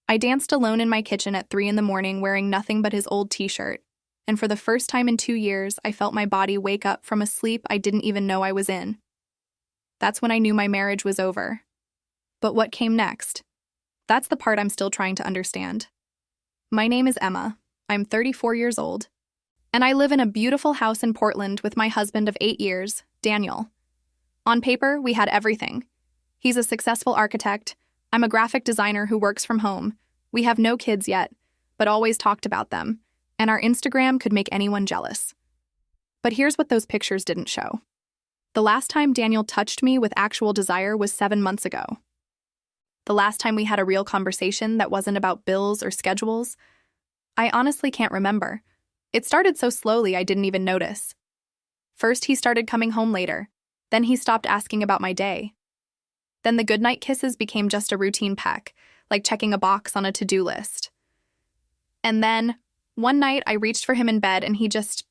I danced alone in my kitchen at 3 in the morning wearing nothing but his old t-shirt, and for the first time in 2 years, I felt my body wake up from a sleep I didn't even know I was in. That's when I knew my marriage was over. But what came next? That's the part I'm still trying to understand. My name is Emma. I'm 34 years old. And I live in a beautiful house in Portland with my husband of 8 years, Daniel. On paper, we had everything. He's a successful architect. I'm a graphic designer who works from home. We have no kids yet, but always talked about them. And our Instagram could make anyone jealous. But here's what those pictures didn't show. The last time Daniel touched me with actual desire was 7 months ago. The last time we had a real conversation that wasn't about bills or schedules, I honestly can't remember. It started so slowly I didn't even notice. First, he started coming home later. Then he stopped asking about my day. Then the goodnight kisses became just a routine peck, like checking a box on a to-do list. And then, one night I reached for him in bed and he just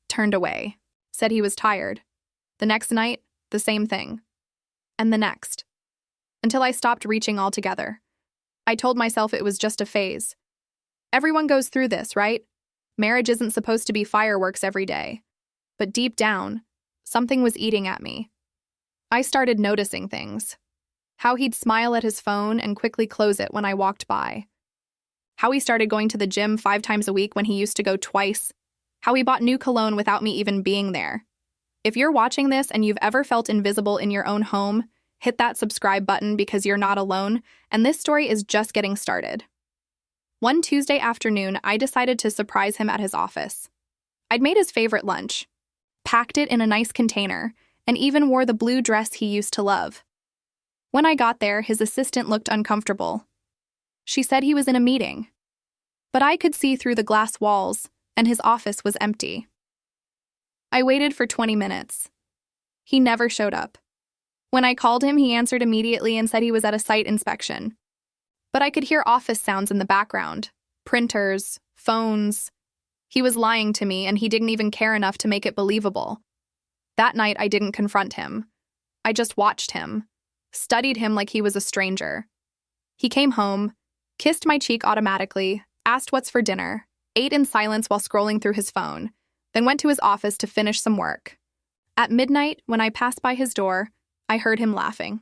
turned away, said he was tired. The next night, the same thing. And the next. Until I stopped reaching altogether. I told myself it was just a phase. Everyone goes through this, right? Marriage isn't supposed to be fireworks every day. But deep down, something was eating at me. I started noticing things. How he'd smile at his phone and quickly close it when I walked by. How he started going to the gym 5 times a week when he used to go twice. How he bought new cologne without me even being there. If you're watching this and you've ever felt invisible in your own home, hit that subscribe button because you're not alone, and this story is just getting started. One Tuesday afternoon, I decided to surprise him at his office. I'd made his favorite lunch, packed it in a nice container, and even wore the blue dress he used to love. When I got there, his assistant looked uncomfortable. She said he was in a meeting. But I could see through the glass walls, and his office was empty. I waited for 20 minutes. He never showed up. When I called him, he answered immediately and said he was at a site inspection. But I could hear office sounds in the background. Printers, phones. He was lying to me, and he didn't even care enough to make it believable. That night, I didn't confront him. I just watched him, studied him like he was a stranger. He came home, kissed my cheek automatically, asked what's for dinner, ate in silence while scrolling through his phone, then went to his office to finish some work. At midnight, when I passed by his door, I heard him laughing.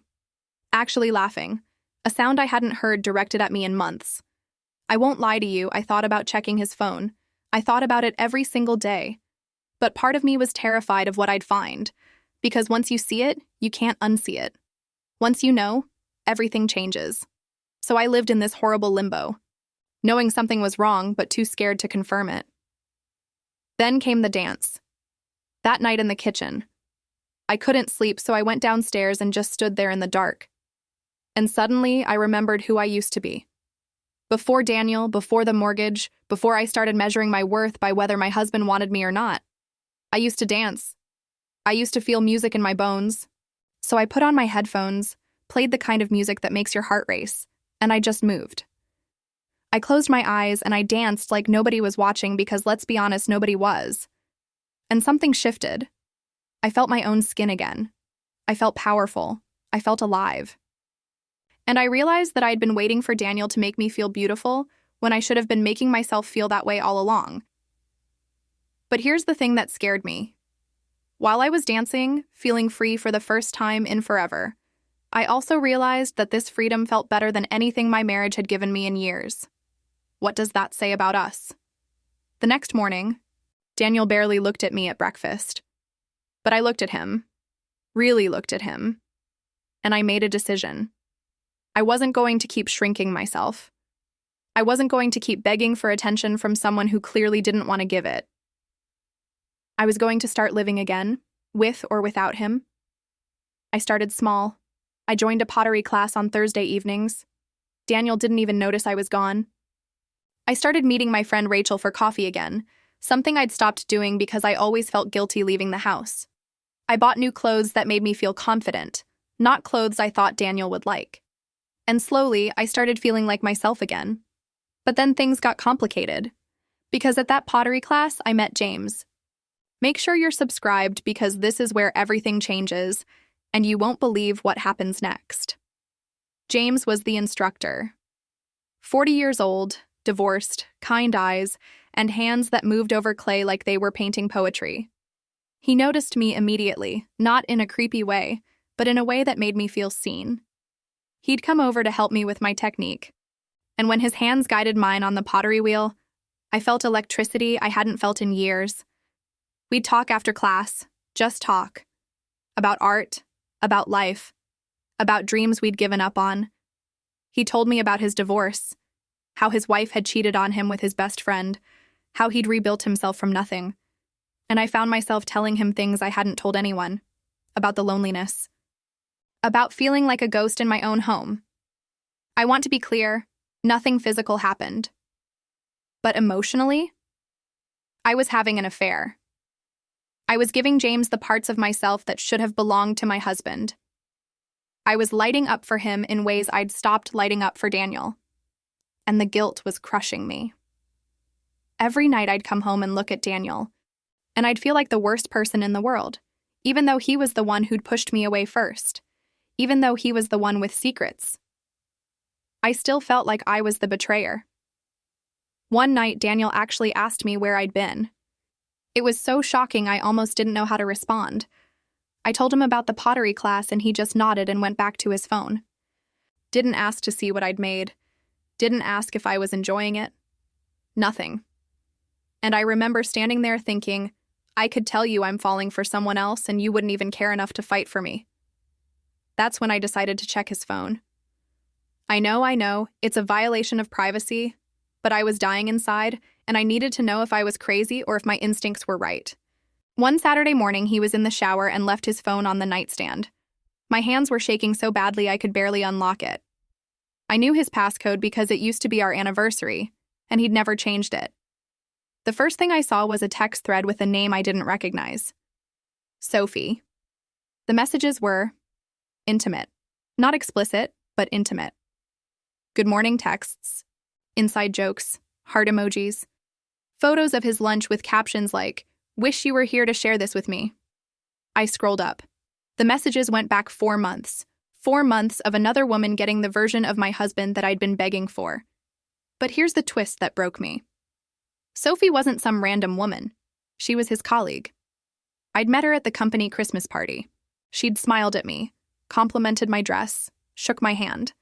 Actually laughing, a sound I hadn't heard directed at me in months. I won't lie to you, I thought about checking his phone. I thought about it every single day. But part of me was terrified of what I'd find, because once you see it, you can't unsee it. Once you know, everything changes. So I lived in this horrible limbo, knowing something was wrong but too scared to confirm it. Then came the dance. That night in the kitchen. I couldn't sleep, so I went downstairs and just stood there in the dark. And suddenly, I remembered who I used to be. Before Daniel, before the mortgage, before I started measuring my worth by whether my husband wanted me or not, I used to dance. I used to feel music in my bones. So I put on my headphones, played the kind of music that makes your heart race, and I just moved. I closed my eyes and I danced like nobody was watching because, let's be honest, nobody was. And something shifted. I felt my own skin again. I felt powerful. I felt alive. And I realized that I'd been waiting for Daniel to make me feel beautiful when I should have been making myself feel that way all along. But here's the thing that scared me. While I was dancing, feeling free for the first time in forever, I also realized that this freedom felt better than anything my marriage had given me in years. What does that say about us? The next morning, Daniel barely looked at me at breakfast. But I looked at him, really looked at him, and I made a decision. I wasn't going to keep shrinking myself. I wasn't going to keep begging for attention from someone who clearly didn't want to give it. I was going to start living again, with or without him. I started small. I joined a pottery class on Thursday evenings. Daniel didn't even notice I was gone. I started meeting my friend Rachel for coffee again, something I'd stopped doing because I always felt guilty leaving the house. I bought new clothes that made me feel confident, not clothes I thought Daniel would like. And slowly, I started feeling like myself again. But then things got complicated, because at that pottery class, I met James. Make sure you're subscribed because this is where everything changes, and you won't believe what happens next. James was the instructor. 40 years old, divorced, kind eyes, and hands that moved over clay like they were painting poetry. He noticed me immediately, not in a creepy way, but in a way that made me feel seen. He'd come over to help me with my technique, and when his hands guided mine on the pottery wheel, I felt electricity I hadn't felt in years. We'd talk after class, just talk. About art, about life, about dreams we'd given up on. He told me about his divorce, how his wife had cheated on him with his best friend, how he'd rebuilt himself from nothing. And I found myself telling him things I hadn't told anyone, about the loneliness, about feeling like a ghost in my own home. I want to be clear, nothing physical happened. But emotionally, I was having an affair. I was giving James the parts of myself that should have belonged to my husband. I was lighting up for him in ways I'd stopped lighting up for Daniel. And the guilt was crushing me. Every night I'd come home and look at Daniel, and I'd feel like the worst person in the world, even though he was the one who'd pushed me away first, even though he was the one with secrets. I still felt like I was the betrayer. One night, Daniel actually asked me where I'd been. It was so shocking I almost didn't know how to respond. I told him about the pottery class and he just nodded and went back to his phone. Didn't ask to see what I'd made. Didn't ask if I was enjoying it. Nothing. And I remember standing there thinking, I could tell you I'm falling for someone else and you wouldn't even care enough to fight for me. That's when I decided to check his phone. I know, it's a violation of privacy, but I was dying inside, and I needed to know if I was crazy or if my instincts were right. One Saturday morning, he was in the shower and left his phone on the nightstand. My hands were shaking so badly I could barely unlock it. I knew his passcode because it used to be our anniversary, and he'd never changed it. The first thing I saw was a text thread with a name I didn't recognize. Sophie. The messages were intimate. Not explicit, but intimate. Good morning texts, inside jokes, heart emojis, photos of his lunch with captions like, "Wish you were here to share this with me." I scrolled up. The messages went back 4 months. 4 months of another woman getting the version of my husband that I'd been begging for. But here's the twist that broke me. Sophie wasn't some random woman. She was his colleague. I'd met her at the company Christmas party. She'd smiled at me, complimented my dress, shook my hand,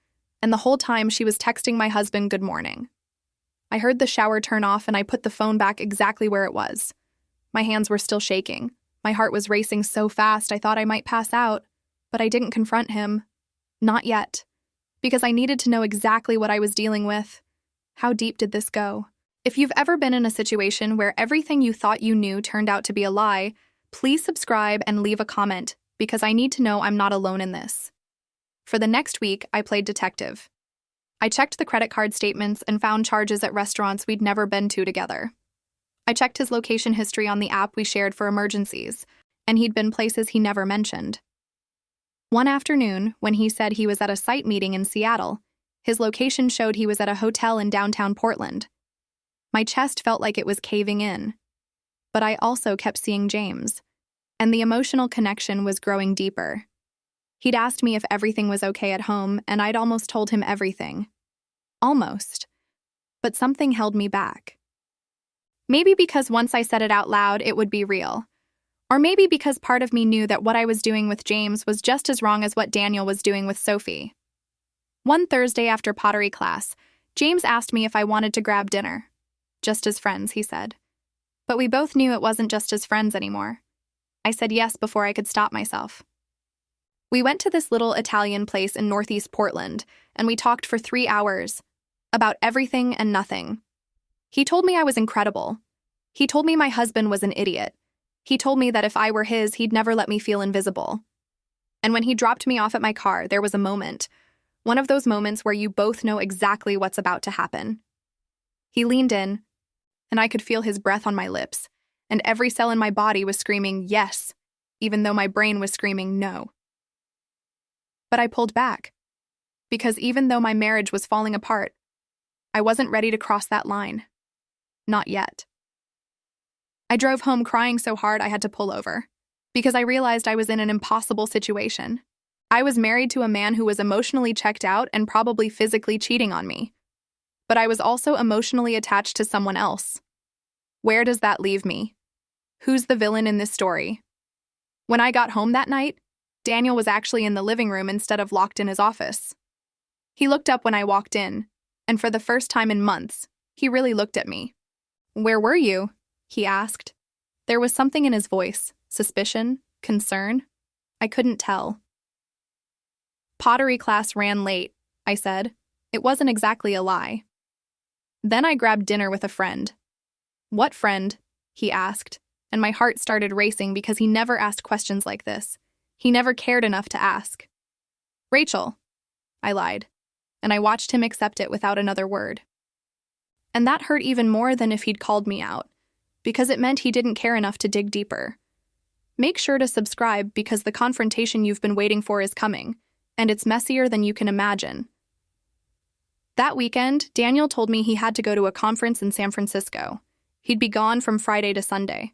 and the whole time she was texting my husband good morning. I heard the shower turn off and I put the phone back exactly where it was. My hands were still shaking. My heart was racing so fast I thought I might pass out, but I didn't confront him. Not yet. Because I needed to know exactly what I was dealing with. How deep did this go? If you've ever been in a situation where everything you thought you knew turned out to be a lie, please subscribe and leave a comment, because I need to know I'm not alone in this. For the next week, I played detective. I checked the credit card statements and found charges at restaurants we'd never been to together. I checked his location history on the app we shared for emergencies, and he'd been places he never mentioned. One afternoon, when he said he was at a site meeting in Seattle, his location showed he was at a hotel in downtown Portland. My chest felt like it was caving in. But I also kept seeing James, and the emotional connection was growing deeper. He'd asked me if everything was okay at home, and I'd almost told him everything. Almost. But something held me back. Maybe because once I said it out loud, it would be real. Or maybe because part of me knew that what I was doing with James was just as wrong as what Daniel was doing with Sophie. One Thursday after pottery class, James asked me if I wanted to grab dinner. Just as friends, he said. But we both knew it wasn't just as friends anymore. I said yes before I could stop myself. We went to this little Italian place in Northeast Portland, and we talked for 3 hours. About everything and nothing. He told me I was incredible. He told me my husband was an idiot. He told me that if I were his, he'd never let me feel invisible. And when he dropped me off at my car, there was a moment. One of those moments where you both know exactly what's about to happen. He leaned in, and I could feel his breath on my lips, and every cell in my body was screaming yes, even though my brain was screaming no. But I pulled back, because even though my marriage was falling apart, I wasn't ready to cross that line. Not yet. I drove home crying so hard I had to pull over, because I realized I was in an impossible situation. I was married to a man who was emotionally checked out and probably physically cheating on me. but I was also emotionally attached to someone else. Where does that leave me? Who's the villain in this story? When I got home that night, Daniel was actually in the living room instead of locked in his office. He looked up when I walked in, and for the first time in months, he really looked at me. "Where were you?" he asked. There was something in his voice, suspicion, concern. I couldn't tell. "Pottery class ran late," I said. It wasn't exactly a lie. Then I grabbed dinner with a friend. "What friend?" he asked, and my heart started racing because he never asked questions like this. He never cared enough to ask. "Rachel," I lied, and I watched him accept it without another word. And that hurt even more than if he'd called me out, because it meant he didn't care enough to dig deeper. Make sure to subscribe because the confrontation you've been waiting for is coming, and it's messier than you can imagine. That weekend, Daniel told me he had to go to a conference in San Francisco. He'd be gone from Friday to Sunday.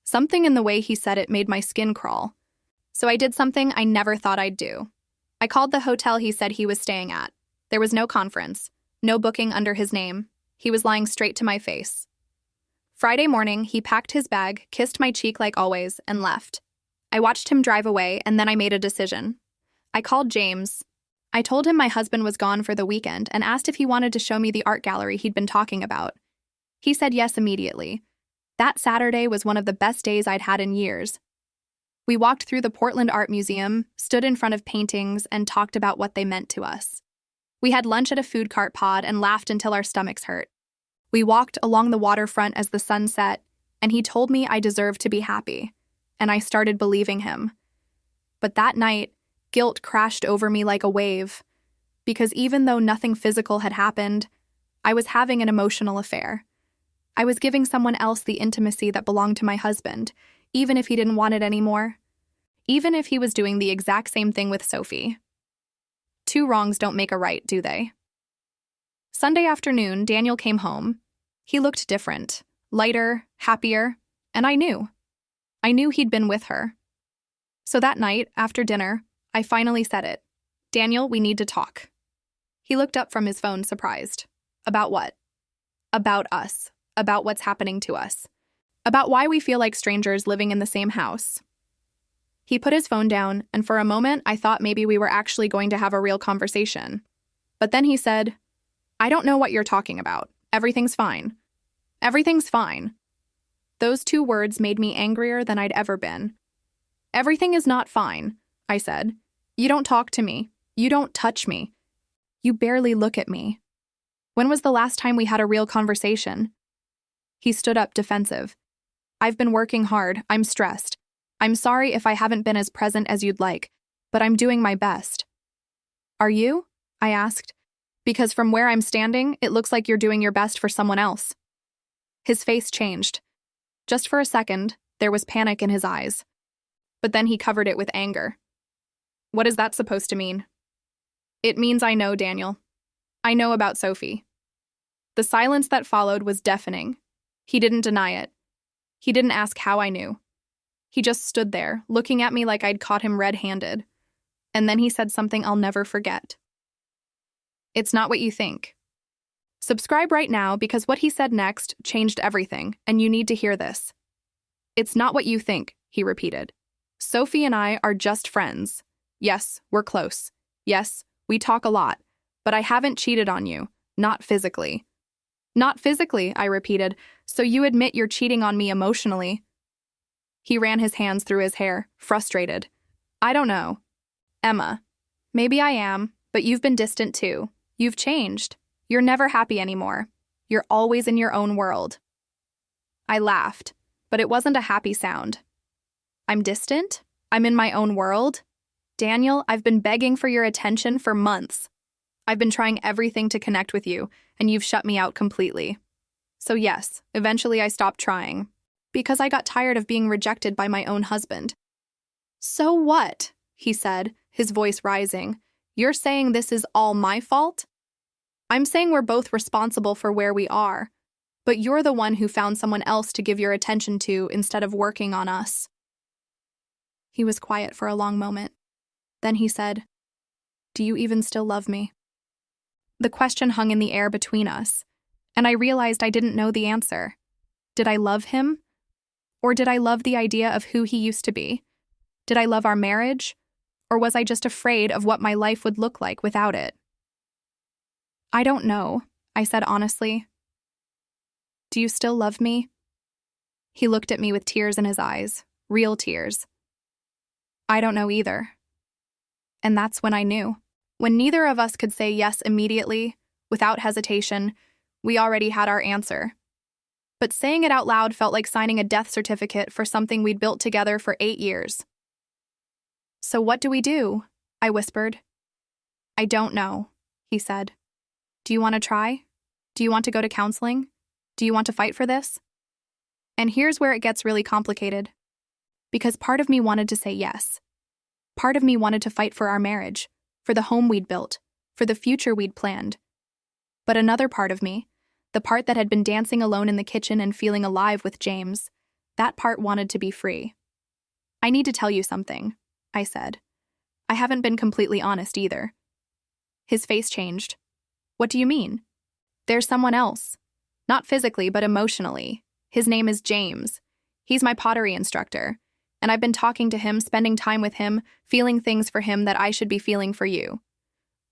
Something in the way he said it made my skin crawl. So I did something I never thought I'd do. I called the hotel he said he was staying at. There was no conference, no booking under his name. He was lying straight to my face. Friday morning, he packed his bag, kissed my cheek like always, and left. I watched him drive away, and then I made a decision. I called James. I told him my husband was gone for the weekend and asked if he wanted to show me the art gallery he'd been talking about. He said yes immediately. That Saturday was one of the best days I'd had in years. We walked through the Portland Art Museum, stood in front of paintings, and talked about what they meant to us. We had lunch at a food cart pod and laughed until our stomachs hurt. We walked along the waterfront as the sun set, and he told me I deserved to be happy, and I started believing him. But that night, guilt crashed over me like a wave, because even though nothing physical had happened, I was having an emotional affair. I was giving someone else the intimacy that belonged to my husband, even if he didn't want it anymore. Even if he was doing the exact same thing with Sophie. Two wrongs don't make a right, do they? Sunday afternoon, Daniel came home. He looked different, lighter, happier, and I knew. I knew he'd been with her. So that night, after dinner, I finally said it. "Daniel, we need to talk." He looked up from his phone, surprised. "About what?" "About us. About what's happening to us. About why we feel like strangers living in the same house." He put his phone down, and for a moment I thought maybe we were actually going to have a real conversation. But then he said, "I don't know what you're talking about. Everything's fine. Everything's fine." Those two words made me angrier than I'd ever been. "Everything is not fine," I said. "You don't talk to me. You don't touch me. You barely look at me. When was the last time we had a real conversation?" He stood up defensive. "I've been working hard. I'm stressed. I'm sorry if I haven't been as present as you'd like, but I'm doing my best." "Are you?" I asked. "Because from where I'm standing, it looks like you're doing your best for someone else." His face changed. Just for a second, there was panic in his eyes. But then he covered it with anger. "What is that supposed to mean?" "It means I know, Daniel. I know about Sophie." The silence that followed was deafening. He didn't deny it. He didn't ask how I knew. He just stood there, looking at me like I'd caught him red-handed. And then he said something I'll never forget. "It's not what you think." Subscribe right now because what he said next changed everything, and you need to hear this. "It's not what you think," he repeated. "Sophie and I are just friends. Yes, we're close. Yes, we talk a lot. But I haven't cheated on you. Not physically." "Not physically," I repeated. "So you admit you're cheating on me emotionally." He ran his hands through his hair, frustrated. "I don't know. Emma, maybe I am, but you've been distant too. You've changed. You're never happy anymore. You're always in your own world." I laughed, but it wasn't a happy sound. "I'm distant? I'm in my own world? Daniel, I've been begging for your attention for months. I've been trying everything to connect with you, and you've shut me out completely. So yes, eventually I stopped trying, because I got tired of being rejected by my own husband." "So what?" he said, his voice rising. "You're saying this is all my fault?" "I'm saying we're both responsible for where we are, but you're the one who found someone else to give your attention to instead of working on us." He was quiet for a long moment. Then he said, "Do you even still love me?" The question hung in the air between us, and I realized I didn't know the answer. Did I love him? Or did I love the idea of who he used to be? Did I love our marriage? Or was I just afraid of what my life would look like without it? I don't know, I said honestly. Do you still love me? He looked at me with tears in his eyes, real tears. I don't know either. And that's when I knew. When neither of us could say yes immediately, without hesitation, we already had our answer. But saying it out loud felt like signing a death certificate for something we'd built together for 8 years. So what do we do? I whispered. I don't know, he said. Do you want to try? Do you want to go to counseling? Do you want to fight for this? And here's where it gets really complicated. Because part of me wanted to say yes. Part of me wanted to fight for our marriage, for the home we'd built, for the future we'd planned. But another part of me, the part that had been dancing alone in the kitchen and feeling alive with James, that part wanted to be free. I need to tell you something, I said. I haven't been completely honest either. His face changed. What do you mean? There's someone else. Not physically, but emotionally. His name is James. He's my pottery instructor. And I've been talking to him, spending time with him, feeling things for him that I should be feeling for you.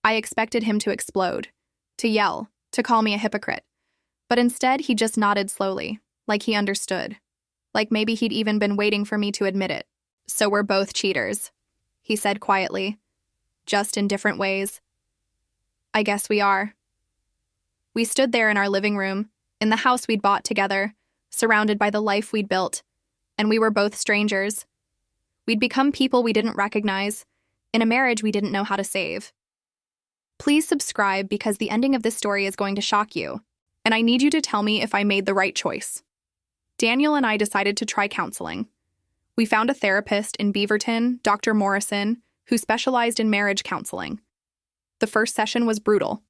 I expected him to explode, to yell, to call me a hypocrite. But instead, he just nodded slowly, like he understood. Like maybe he'd even been waiting for me to admit it. So we're both cheaters, he said quietly, just in different ways. I guess we are. We stood there in our living room, in the house we'd bought together, surrounded by the life we'd built, and we were both strangers. We'd become people we didn't recognize, in a marriage we didn't know how to save. Please subscribe because the ending of this story is going to shock you, and I need you to tell me if I made the right choice. Daniel and I decided to try counseling. We found a therapist in Beaverton, Dr. Morrison, who specialized in marriage counseling. The first session was brutal.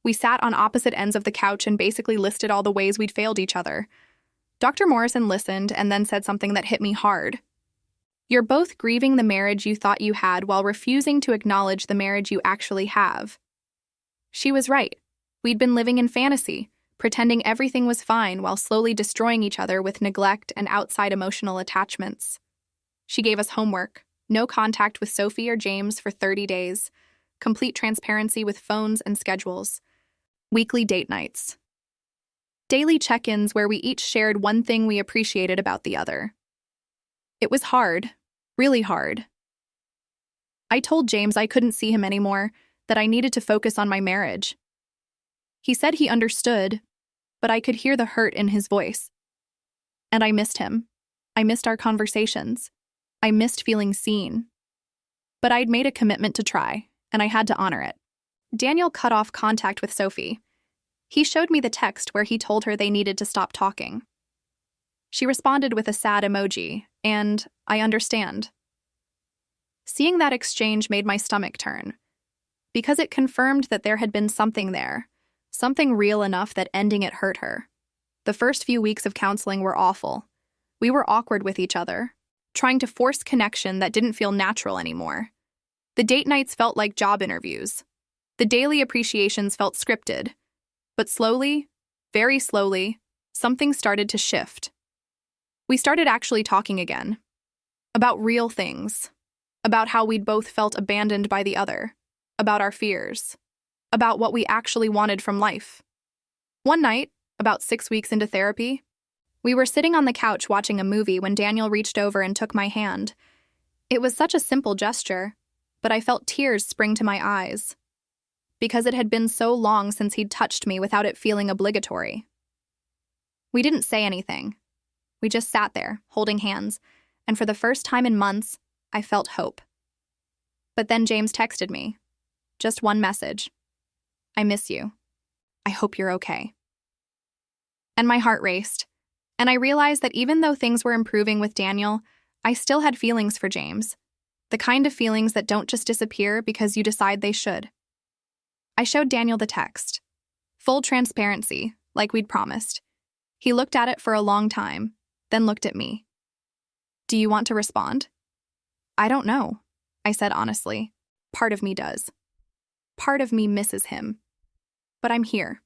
We sat on opposite ends of the couch and basically listed all the ways we'd failed each other. Dr. Morrison listened and then said something that hit me hard. You're both grieving the marriage you thought you had while refusing to acknowledge the marriage you actually have. She was right. We'd been living in fantasy, pretending everything was fine while slowly destroying each other with neglect and outside emotional attachments. She gave us homework, no contact with Sophie or James for 30 days, complete transparency with phones and schedules, weekly date nights, daily check-ins where we each shared one thing we appreciated about the other. It was hard, really hard. I told James I couldn't see him anymore, that I needed to focus on my marriage. He said he understood, but I could hear the hurt in his voice. And I missed him. I missed our conversations. I missed feeling seen. But I'd made a commitment to try, and I had to honor it. Daniel cut off contact with Sophie. He showed me the text where he told her they needed to stop talking. She responded with a sad emoji, and I understand. Seeing that exchange made my stomach turn, because it confirmed that there had been something there, something real enough that ending it hurt her. The first few weeks of counseling were awful. We were awkward with each other, trying to force connection that didn't feel natural anymore. The date nights felt like job interviews. The daily appreciations felt scripted. But slowly, very slowly, something started to shift. We started actually talking again. About real things. About how we'd both felt abandoned by the other. About our fears. About what we actually wanted from life. One night, about 6 weeks into therapy, we were sitting on the couch watching a movie when Daniel reached over and took my hand. It was such a simple gesture, but I felt tears spring to my eyes. Because it had been so long since he'd touched me without it feeling obligatory. We didn't say anything. We just sat there, holding hands, and for the first time in months, I felt hope. But then James texted me. Just one message. I miss you. I hope you're okay. And my heart raced, and I realized that even though things were improving with Daniel, I still had feelings for James. The kind of feelings that don't just disappear because you decide they should. I showed Daniel the text. Full transparency, like we'd promised. He looked at it for a long time, then looked at me. Do you want to respond? I don't know, I said honestly. Part of me does. Part of me misses him. But I'm here,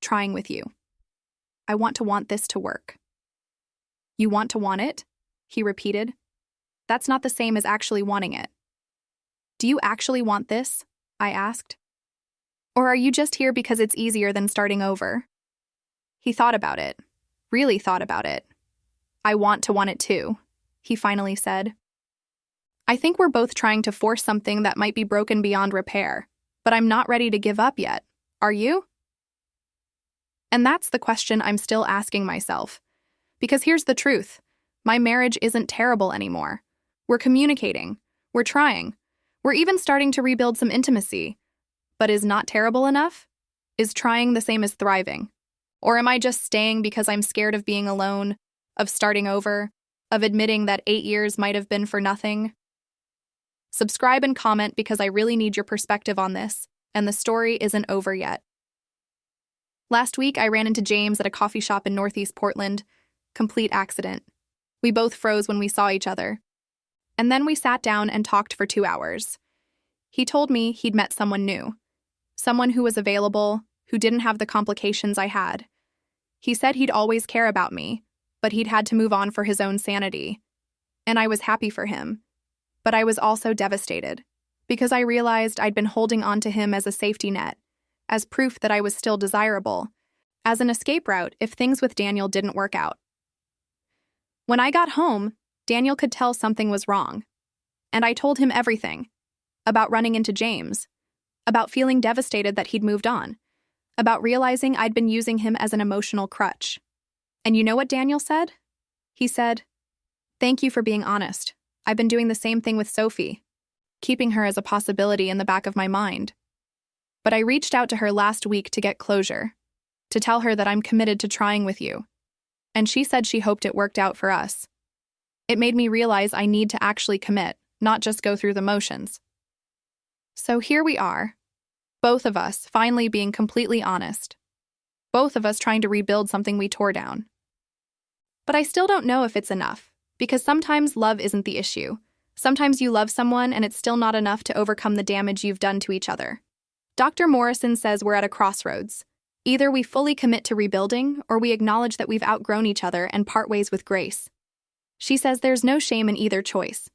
trying with you. I want this to work. You want it? He repeated. That's not the same as actually wanting it. Do you actually want this? I asked. Or are you just here because it's easier than starting over? He thought about it, really thought about it. I want it too, he finally said. I think we're both trying to force something that might be broken beyond repair, but I'm not ready to give up yet. Are you? And that's the question I'm still asking myself. Because here's the truth. My marriage isn't terrible anymore. We're communicating. We're trying. We're even starting to rebuild some intimacy. But is not terrible enough? Is trying the same as thriving? Or am I just staying because I'm scared of being alone, of starting over, of admitting that 8 years might have been for nothing? Subscribe and comment because I really need your perspective on this, and the story isn't over yet. Last week, I ran into James at a coffee shop in Northeast Portland. Complete accident. We both froze when we saw each other. And then we sat down and talked for 2 hours. He told me he'd met someone new. Someone who was available, who didn't have the complications I had. He said he'd always care about me, but he'd had to move on for his own sanity. And I was happy for him. But I was also devastated, because I realized I'd been holding on to him as a safety net, as proof that I was still desirable, as an escape route if things with Daniel didn't work out. When I got home, Daniel could tell something was wrong. And I told him everything. About running into James. About feeling devastated that he'd moved on. About realizing I'd been using him as an emotional crutch. And you know what Daniel said? He said, "Thank you for being honest. I've been doing the same thing with Sophie, keeping her as a possibility in the back of my mind. But I reached out to her last week to get closure, to tell her that I'm committed to trying with you. And she said she hoped it worked out for us. It made me realize I need to actually commit, not just go through the motions." So here we are, both of us finally being completely honest. Both of us trying to rebuild something we tore down. But I still don't know if it's enough, because sometimes love isn't the issue. Sometimes you love someone and it's still not enough to overcome the damage you've done to each other. Dr. Morrison says we're at a crossroads. Either we fully commit to rebuilding, or we acknowledge that we've outgrown each other and part ways with grace. She says there's no shame in either choice.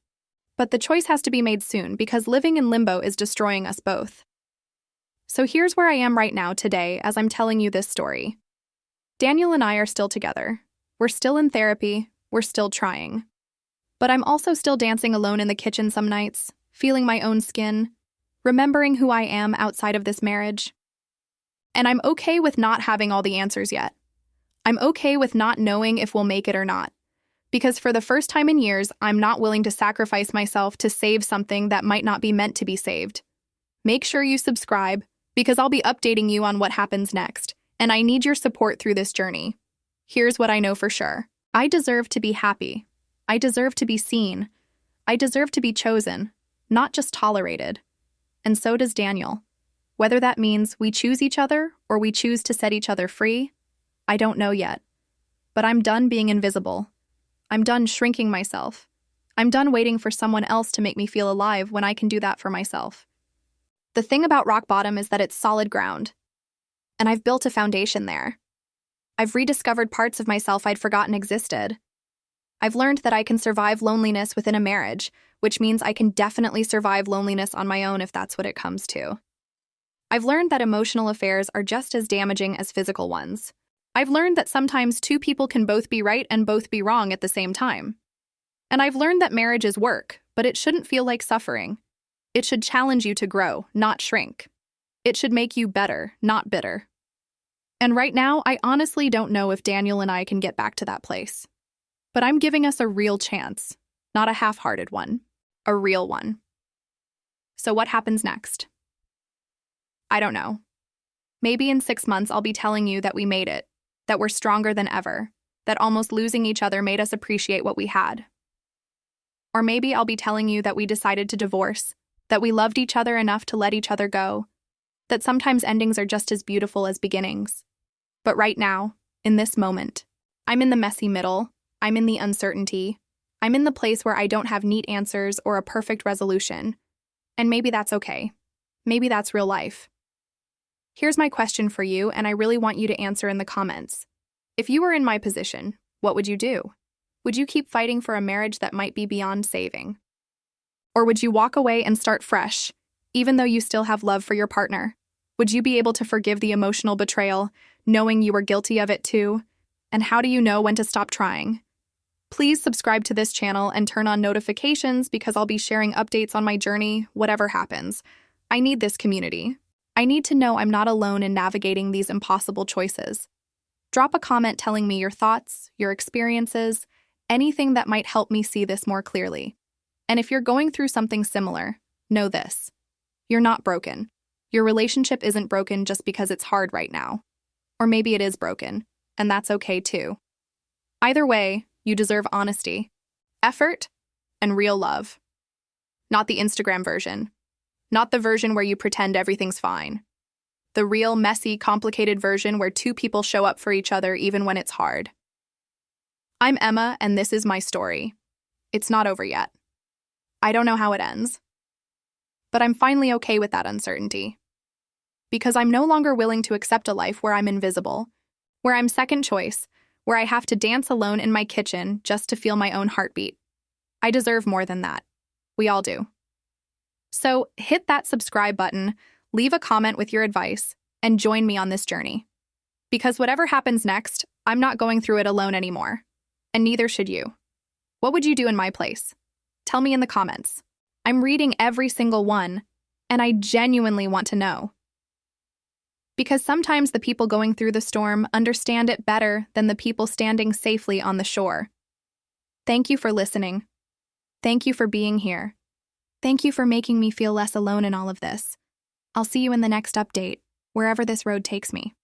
But the choice has to be made soon, because living in limbo is destroying us both. So here's where I am right now today as I'm telling you this story. Daniel and I are still together. We're still in therapy. We're still trying. But I'm also still dancing alone in the kitchen some nights, feeling my own skin, remembering who I am outside of this marriage. And I'm okay with not having all the answers yet. I'm okay with not knowing if we'll make it or not. Because for the first time in years, I'm not willing to sacrifice myself to save something that might not be meant to be saved. Make sure you subscribe, because I'll be updating you on what happens next, and I need your support through this journey. Here's what I know for sure. I deserve to be happy. I deserve to be seen. I deserve to be chosen, not just tolerated. And so does Daniel. Whether that means we choose each other or we choose to set each other free, I don't know yet. But I'm done being invisible. I'm done shrinking myself. I'm done waiting for someone else to make me feel alive when I can do that for myself. The thing about rock bottom is that it's solid ground. And I've built a foundation there. I've rediscovered parts of myself I'd forgotten existed. I've learned that I can survive loneliness within a marriage, which means I can definitely survive loneliness on my own if that's what it comes to. I've learned that emotional affairs are just as damaging as physical ones. I've learned that sometimes two people can both be right and both be wrong at the same time. And I've learned that marriage is work, but it shouldn't feel like suffering. It should challenge you to grow, not shrink. It should make you better, not bitter. And right now, I honestly don't know if Daniel and I can get back to that place. But I'm giving us a real chance, not a half-hearted one, a real one. So what happens next? I don't know. Maybe in 6 months I'll be telling you that we made it, that we're stronger than ever, that almost losing each other made us appreciate what we had. Or maybe I'll be telling you that we decided to divorce, that we loved each other enough to let each other go, that sometimes endings are just as beautiful as beginnings. But right now, in this moment, I'm in the messy middle, I'm in the uncertainty, I'm in the place where I don't have neat answers or a perfect resolution. And maybe that's okay. Maybe that's real life. Here's my question for you, and I really want you to answer in the comments. If you were in my position, what would you do? Would you keep fighting for a marriage that might be beyond saving? Or would you walk away and start fresh, even though you still have love for your partner? Would you be able to forgive the emotional betrayal, knowing you were guilty of it too? And how do you know when to stop trying? Please subscribe to this channel and turn on notifications because I'll be sharing updates on my journey, whatever happens. I need this community. I need to know I'm not alone in navigating these impossible choices. Drop a comment telling me your thoughts, your experiences, anything that might help me see this more clearly. And if you're going through something similar, know this. You're not broken. Your relationship isn't broken just because it's hard right now. Or maybe it is broken, and that's okay too. Either way, you deserve honesty, effort, and real love. Not the Instagram version. Not the version where you pretend everything's fine. The real, messy, complicated version where two people show up for each other even when it's hard. I'm Emma, and this is my story. It's not over yet. I don't know how it ends. But I'm finally okay with that uncertainty. Because I'm no longer willing to accept a life where I'm invisible, where I'm second choice, where I have to dance alone in my kitchen just to feel my own heartbeat. I deserve more than that. We all do. So hit that subscribe button, leave a comment with your advice, and join me on this journey. Because whatever happens next, I'm not going through it alone anymore. And neither should you. What would you do in my place? Tell me in the comments. I'm reading every single one, and I genuinely want to know. Because sometimes the people going through the storm understand it better than the people standing safely on the shore. Thank you for listening. Thank you for being here. Thank you for making me feel less alone in all of this. I'll see you in the next update, wherever this road takes me.